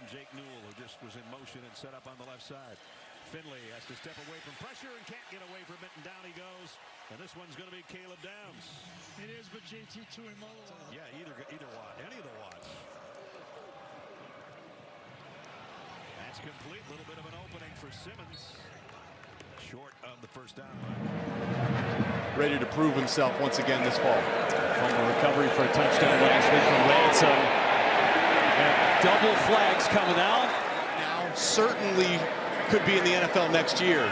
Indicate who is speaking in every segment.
Speaker 1: Jake Newell, who just was in motion and set up on the left side. Finley has to step away from pressure and can't get away from it, and down he goes. And this one's going to be Caleb Downs.
Speaker 2: It is, but JT Tuimoloau.
Speaker 1: Yeah, either Watt, any of the Watts. That's complete. A little bit of an opening for Simmons. Short of the first down line.
Speaker 3: Ready to prove himself once again this fall.
Speaker 4: From a recovery for a touchdown last week from Ransom. And double flags coming out.
Speaker 3: Now certainly could be in the NFL next year.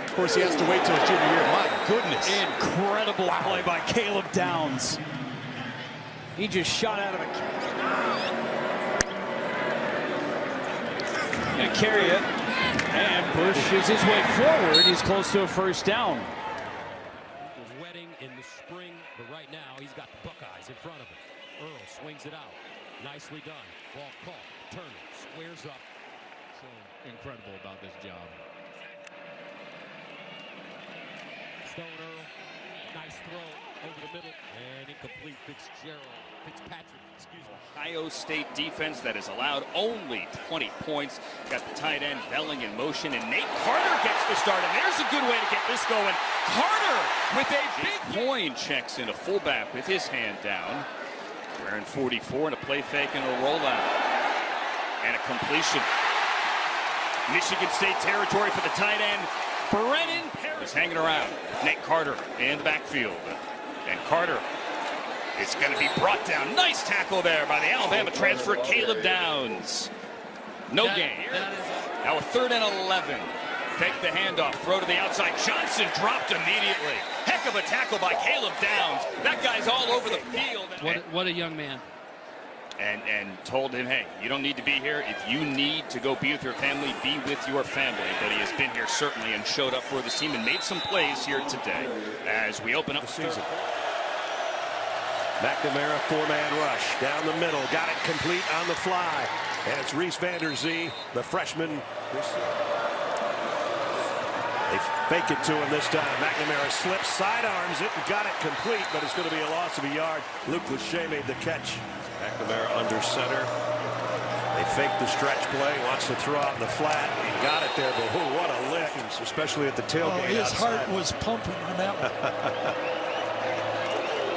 Speaker 3: Of course, he has to wait till his junior year. My goodness.
Speaker 4: Incredible play by Caleb Downs. He just shot out of a... Gonna carry it. And pushes his way forward. He's close to a first down.
Speaker 5: Wedding in the spring, but right now he's got the Buckeyes in front of him. Earl swings it out. Nicely done. Ball caught. Turner squares up.
Speaker 6: So incredible about this job.
Speaker 5: Stone Earl. Nice throw over the middle. And incomplete. Fitzpatrick, excuse me.
Speaker 7: Ohio State defense that has allowed only 20 points. Got the tight end Velling in motion, and Nate Carter gets the start. And there's a good way to get this going. Carter with a big Coyne checks in a fullback with his hand down. Wearing 44 and a play fake and a rollout. And a completion. Michigan State territory for the tight end. Brennan Perry is hanging around. Nate Carter in the backfield. And Carter is going to be brought down. Nice tackle there by the Alabama transfer, Caleb Downs. No gain. Now a 3rd and 11. Fake the handoff, throw to the outside. Johnson dropped immediately. Heck of a tackle by Caleb Downs. That guy's all over the field.
Speaker 6: What a young man.
Speaker 7: And told him, hey, you don't need to be here. If you need to go be with your family, be with your family. But he has been here certainly and showed up for this team and made some plays here today as we open up the season.
Speaker 1: McNamara, 4-man rush down the middle, got it complete on the fly, and it's Reese Van Der Zee, the freshman. They fake it to him this time. McNamara slips, sidearms it, and got it complete, but it's going to be a loss of a yard. Luke Lachey made the catch. McNamara under center. They fake the stretch play, wants to throw out in the flat. He got it there, but what a lift, especially at the tailgate.
Speaker 2: His
Speaker 1: outside.
Speaker 2: heart was pumping on that one.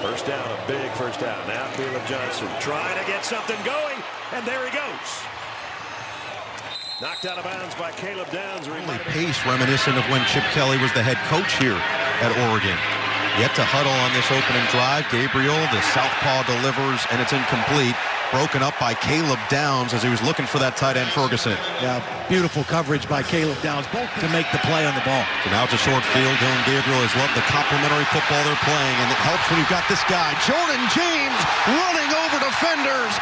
Speaker 1: First down, a big first down. Now Caleb Johnson trying to get something going, and there he goes. Knocked out of bounds by Caleb Downs.
Speaker 8: Only pace reminiscent of when Chip Kelly was the head coach here at Oregon. Yet to huddle on this opening drive. Gabriel, the southpaw delivers, and it's incomplete. Broken up by Caleb Downs as he was looking for that tight end Ferguson.
Speaker 9: Yeah, beautiful coverage by Caleb Downs, both to make the play on the ball.
Speaker 8: So now it's a short field. Dylan Gabriel has loved the complementary football they're playing, and it helps when you've got this guy, Jordan James, running over defenders.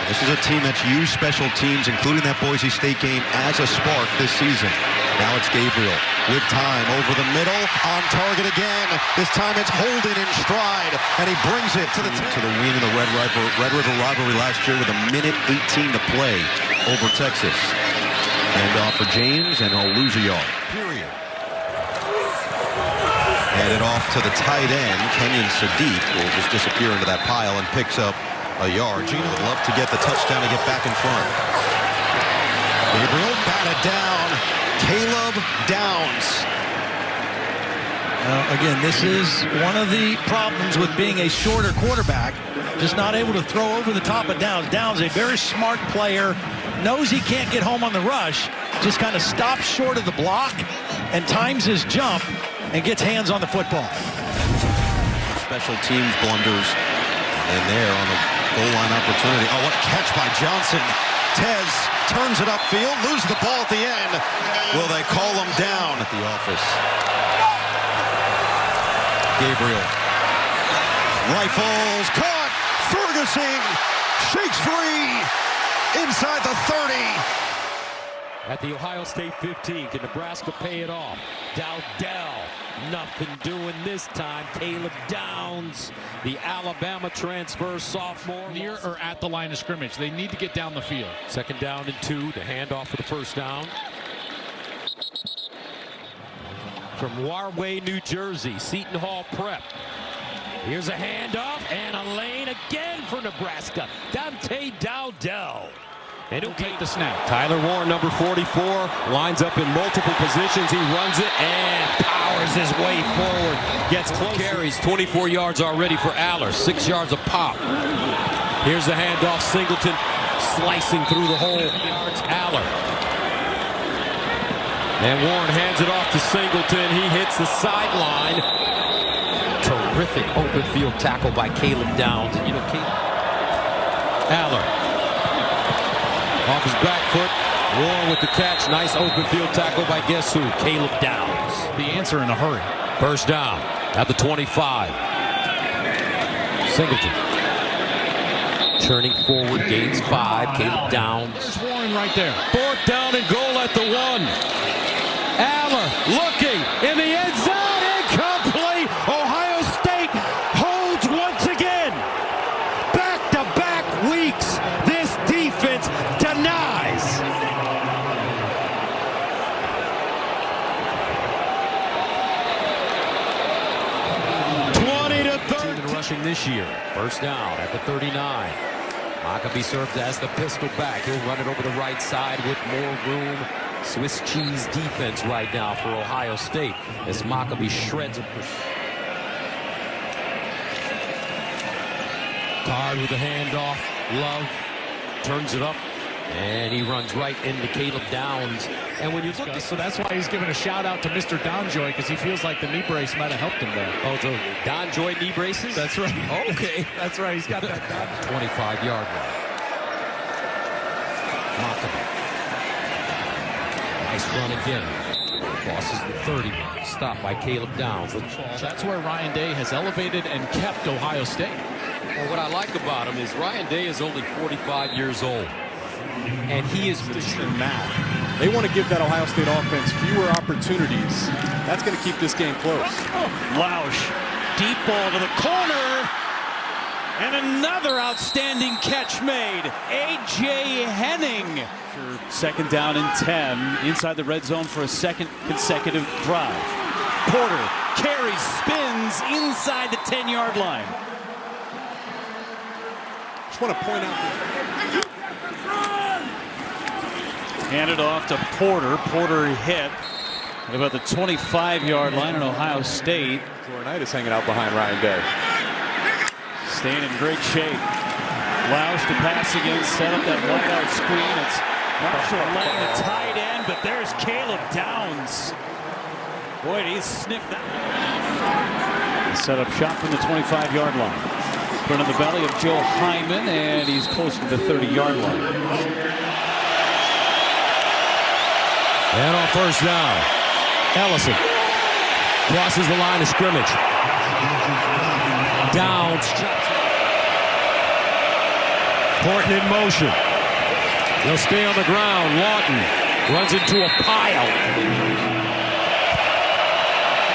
Speaker 8: This is a team that's used special teams, including that Boise State game, as a spark this season. Now it's Gabriel with time over the middle, on target again. This time it's Holden in stride, and he brings it to the win in the Red River rivalry last year with a minute 18 to play over Texas. Hand off for James, and he'll lose a yard. Period. Handed off to the tight end. Kenyon Sadiq will just disappear into that pile and picks up a yard. Gino would love to get the touchdown to get back in front. Gabriel batted down. Caleb Downs.
Speaker 9: Again, this is one of the problems with being a shorter quarterback. Just not able to throw over the top of Downs. Downs, a very smart player, knows he can't get home on the rush, just kind of stops short of the block and times his jump and gets hands on the football.
Speaker 8: Special teams blunders. And there on the goal line opportunity. Oh, what a catch by Johnson. Tez turns it upfield, loses the ball at the end. Will they call him down at the office? Gabriel. Rifles, caught. Ferguson shakes free inside the 30.
Speaker 5: At the Ohio State 15, can Nebraska pay it off? Dowdell, nothing doing this time. Caleb Downs, the Alabama transfer sophomore.
Speaker 6: Near or at the line of scrimmage. They need to get down the field.
Speaker 5: 2nd down and 2, the handoff for the first down. From Warway, New Jersey, Seton Hall Prep. Here's a handoff and a lane again for Nebraska. Dante Dowdell. And
Speaker 6: He'll take the snap.
Speaker 5: Tyler Warren, number 44, lines up in multiple positions. He runs it and powers his way forward. Gets close. Carries, 24 yards already for Aller. 6 yards a pop. Here's the handoff. Singleton slicing through the hole. Aller. And Warren hands it off to Singleton. He hits the sideline. Terrific open field tackle by Caleb Downs. And you know, Aller. Off his back foot, Warren with the catch. Nice open field tackle by guess who? Caleb Downs.
Speaker 6: The answer in a hurry.
Speaker 5: First down at the 25. Singleton. Turning forward, gains 5. Caleb Downs.
Speaker 6: There's Warren right there.
Speaker 5: 4th down and goal at the 1. Aller looking in the end zone. Incomplete. Ohio State holds once again. Back-to-back weeks. This defense denies. Rushing this year. First down at the 39. Maccabee served as the pistol back. He'll run it over the right side with more room. Swiss cheese defense right now for Ohio State as Maccabee shreds it. Card with the handoff. Love turns it up. And he runs right into Caleb Downs. And when you look at...
Speaker 6: So that's why he's giving a shout out to Mr. Donjoy, because he feels like the knee brace might have helped him there.
Speaker 5: Oh, the Donjoy knee braces?
Speaker 6: That's right.
Speaker 5: Okay.
Speaker 6: That's right. He's got that
Speaker 5: 25-yard line. Maccabee. Nice run again. Crosses the 30. Stopped by Caleb Downs.
Speaker 6: That's where Ryan Day has elevated and kept Ohio State.
Speaker 5: Well, what I like about him is Ryan Day is only 45 years old. And he is mature.
Speaker 3: Math. They want to give that Ohio State offense fewer opportunities. That's going to keep this game close.
Speaker 9: Lausch, deep ball to the corner. And another outstanding catch made. A.J. Henning. Second down and 10 inside the red zone for a second consecutive drive. Porter carries, spins inside the 10-yard line.
Speaker 3: Just want to point out
Speaker 9: Handed off to Porter. Porter hit at about the 25-yard line in Ohio State.
Speaker 3: Laurinaitis hanging out behind Ryan Day.
Speaker 9: Staying in great shape. Lausch to pass against, set up that wideout screen. It's Marshall Lang, the tight end, but there's Caleb Downs. Boy, did he sniff that. He set up shot from the 25-yard line. Put in the belly of Joe Hyman, and he's close to the 30-yard line.
Speaker 5: And on first down, Ellison crosses the line of scrimmage. Downs. Horton in motion. They'll stay on the ground. Lawton runs into a pile.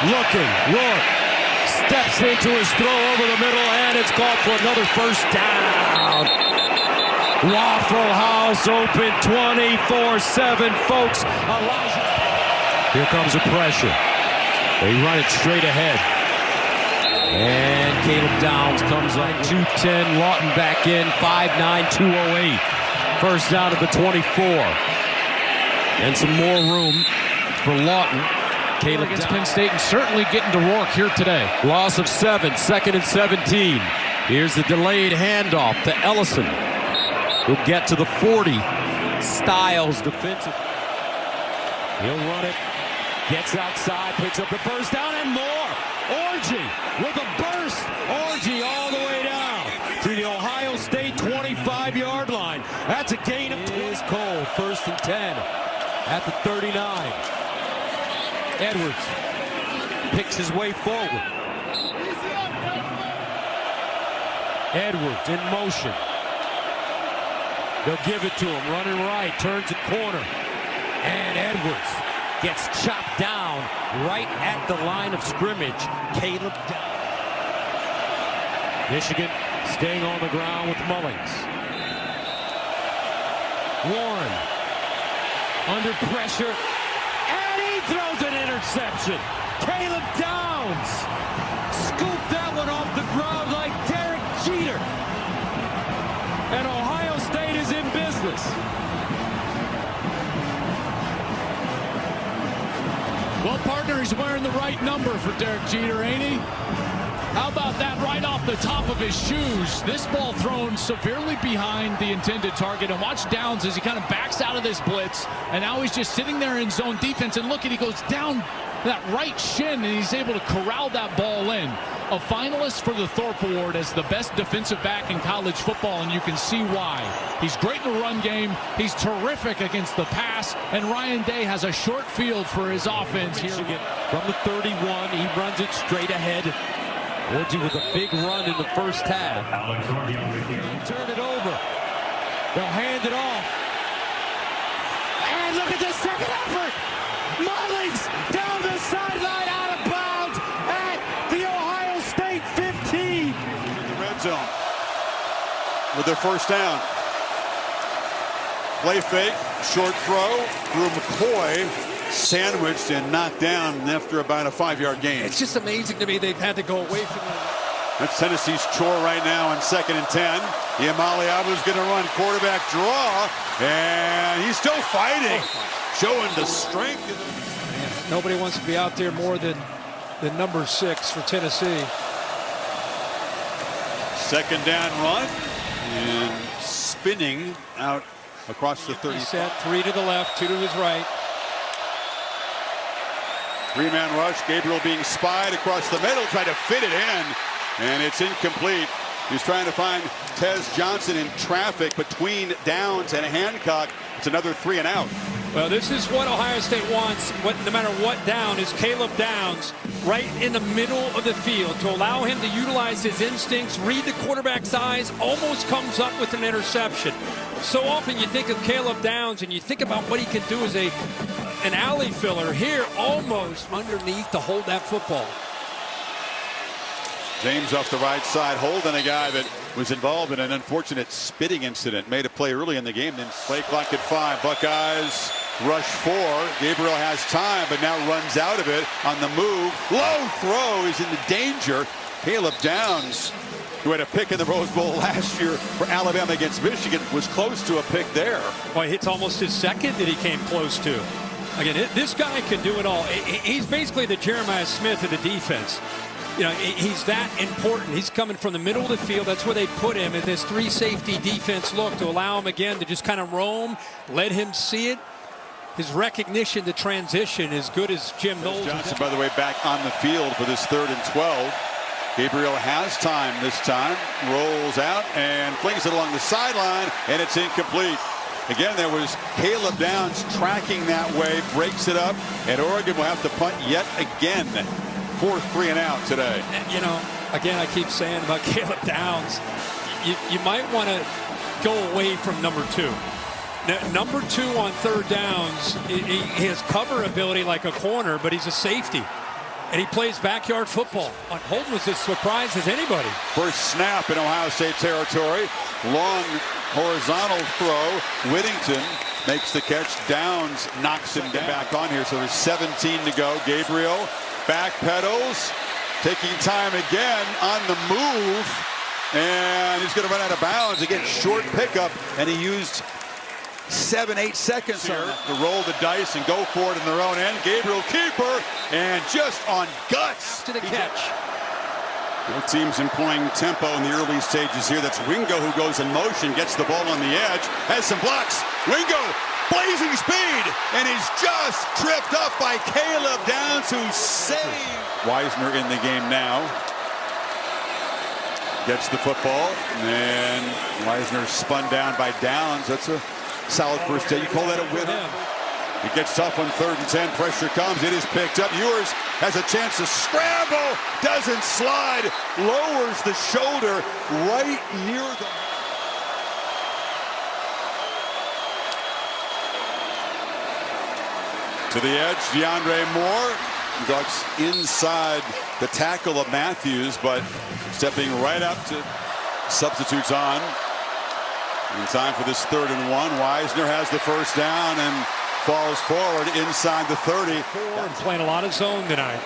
Speaker 5: Looking. Rourke steps into his throw over the middle, and it's called for another first down. Waffle House open 24/7, folks. Here comes the pressure. They run it straight ahead. And Caleb Downs comes on 210. Lawton back in 5'9", 208. First down at the 24. And some more room for Lawton. Caleb
Speaker 6: against Penn State and certainly getting to Rourke here today.
Speaker 5: Loss of 7, 2nd and 17. Here's the delayed handoff to Ellison. He'll get to the 40. Styles defensive. He'll run it. Gets outside, picks up the first down and more. Orji with a burst. Orji all the way down to the Ohio State 25-yard line. That's a gain of 20. Is Cole, 1st and 10 at the 39. Edwards picks his way forward. Edwards in motion. They'll give it to him, running right, turns the corner. And Edwards gets chopped down right at the line of scrimmage. Caleb Downs. Michigan staying on the ground with Mullings. Warren under pressure, and he throws an interception. Caleb Downs scooped that one off the ground like Derek Jeter. And Ohio State is in business.
Speaker 6: Well, partner, he's wearing the right number for Derek Jeter, ain't he? How about that right off the top of his shoes? This ball thrown severely behind the intended target. And watch Downs as he kind of backs out of this blitz. And now he's just sitting there in zone defense. And look, he goes down that right shin, and he's able to corral that ball in. A finalist for the Thorpe Award as the best defensive back in college football, and you can see why. He's great in the run game. He's terrific against the pass, and Ryan Day has a short field for his offense here.
Speaker 5: From the 31, he runs it straight ahead. Woodgie with a big run in the first half. Turn it over. They'll hand it off.
Speaker 2: And look at the second effort. Mullings down the sideline, out of bounds at the Ohio State 15.
Speaker 3: Red zone with their first down. Play fake, short throw through McCoy. Sandwiched and knocked down after about a 5-yard gain.
Speaker 10: It's just amazing to me they've had to go away from him.
Speaker 3: That's Tennessee's chore right now on 2nd and 10. Iamaleabu's going to run quarterback draw, and he's still fighting, showing the strength.
Speaker 10: Man, nobody wants to be out there more than number 6 for Tennessee.
Speaker 3: 2nd down run, and spinning out across the 30.
Speaker 10: Set 3 to the left, 2 to his right.
Speaker 3: 3-man rush. Gabriel being spied across the middle, trying to fit it in, and it's incomplete. He's trying to find Tez Johnson in traffic between Downs and Hancock. It's another 3 and out.
Speaker 10: Well, this is what Ohio State wants, no matter what down, is Caleb Downs right in the middle of the field to allow him to utilize his instincts, read the quarterback's eyes, almost comes up with an interception. So often you think of Caleb Downs and you think about what he can do as an alley filler. Here, almost underneath to hold that football.
Speaker 3: James off the right side, holding a guy that was involved in an unfortunate spitting incident. Made a play early in the game, then play clock at 5. Buckeyes rush 4. Gabriel has time, but now runs out of it on the move. Low throw, he's in danger. Caleb Downs, who had a pick in the Rose Bowl last year for Alabama against Michigan, was close to a pick there.
Speaker 10: Well, it's almost his second that he came close to. Again, this guy can do it all. He's basically the Jeremiah Smith of the defense. You know, he's that important. He's coming from the middle of the field. That's where they put him in this 3-safety defense look to allow him again to just kind of roam, let him see it. His recognition to transition as good as Jim Knowles.
Speaker 3: Johnson, by the way, back on the field for this 3rd and 12. Gabriel has time this time, rolls out and flings it along the sideline, and it's incomplete. Again, there was Caleb Downs tracking that way, breaks it up, and Oregon will have to punt yet again. 4th 3 and out today.
Speaker 10: You know, again, I keep saying about Caleb Downs, you might want to go away from number 2. Number 2 on 3rd downs, he has cover ability like a corner, but he's a safety. And he plays backyard football. Holton was as surprised as anybody.
Speaker 3: First snap in Ohio State territory. Long horizontal throw. Whittington makes the catch. Downs knocks him back on here. So there's 17 to go. Gabriel backpedals, taking time again on the move. And he's going to run out of bounds. Again, short pickup. And he used 7-8 seconds here to roll the dice and go for it in their own end. Gabriel keeper, and just on guts
Speaker 10: to the catch.
Speaker 3: Both teams employing tempo in the early stages here. That's Wingo who goes in motion, gets the ball on the edge, has some blocks. Wingo, blazing speed, and he's just tripped up by Caleb Downs, who saved. Wisner in the game now. Gets the football, and Wisner spun down by Downs. That's a solid first day. You call that a win? It gets tough on 3rd and 10. Pressure comes. It is picked up. Ewers has a chance to scramble. Doesn't slide. Lowers the shoulder right near the... To the edge, DeAndre Moore ducks inside the tackle of Matthews, but stepping right up to substitutes on. In time for this 3rd and 1, Wisner has the first down and falls forward inside the 30.
Speaker 10: And playing a lot of zone tonight.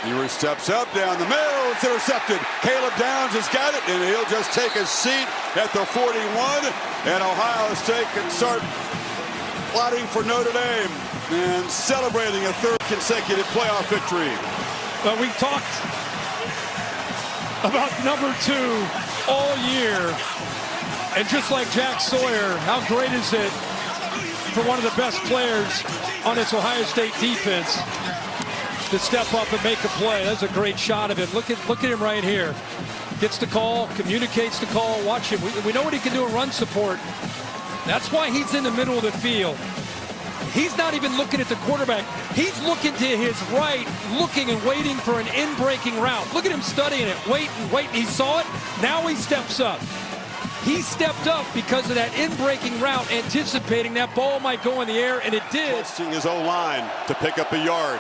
Speaker 3: Ewers steps up down the middle. It's intercepted. Caleb Downs has got it, and he'll just take a seat at the 41. And Ohio State can start plotting for Notre Dame. And celebrating a third consecutive playoff victory.
Speaker 10: We talked about number 2 all year. And just like Jack Sawyer, how great is it for one of the best players on this Ohio State defense to step up and make a play. That's a great shot of him. Look at him right here. Gets the call, communicates the call. Watch him. We know what he can do in run support. That's why he's in the middle of the field. He's not even looking at the quarterback. He's looking to his right, looking and waiting for an in-breaking route. Look at him studying it. Wait. He saw it. Now he steps up. He stepped up because of that in-breaking route, anticipating that ball might go in the air, and it did.
Speaker 3: Trusting his O-line to pick up a yard.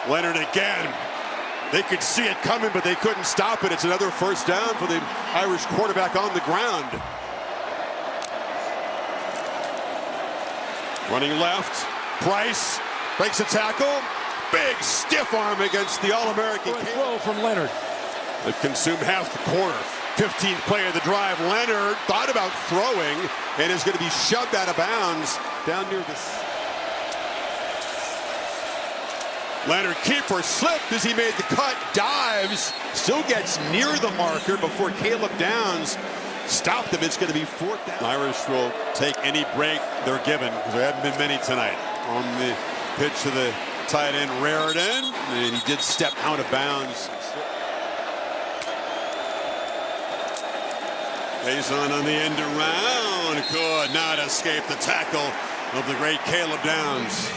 Speaker 3: Leonard again. They could see it coming, but they couldn't stop it. It's another first down for the Irish quarterback on the ground. Running left. Price breaks a tackle. Big stiff arm against the All-American.
Speaker 10: Throw from Leonard.
Speaker 3: It consumed half the corner. 15th play of the drive. Leonard thought about throwing and is going to be shoved out of bounds down near the... Leonard, keeper, slipped as he made the cut, dives, still gets near the marker before Caleb Downs stopped him. It's going to be 4th down. Irish will take any break they're given, because there haven't been many tonight. On the pitch to the tight end, Raritan, and he did step out of bounds. Faison on the end around, could not escape the tackle of the great Caleb Downs.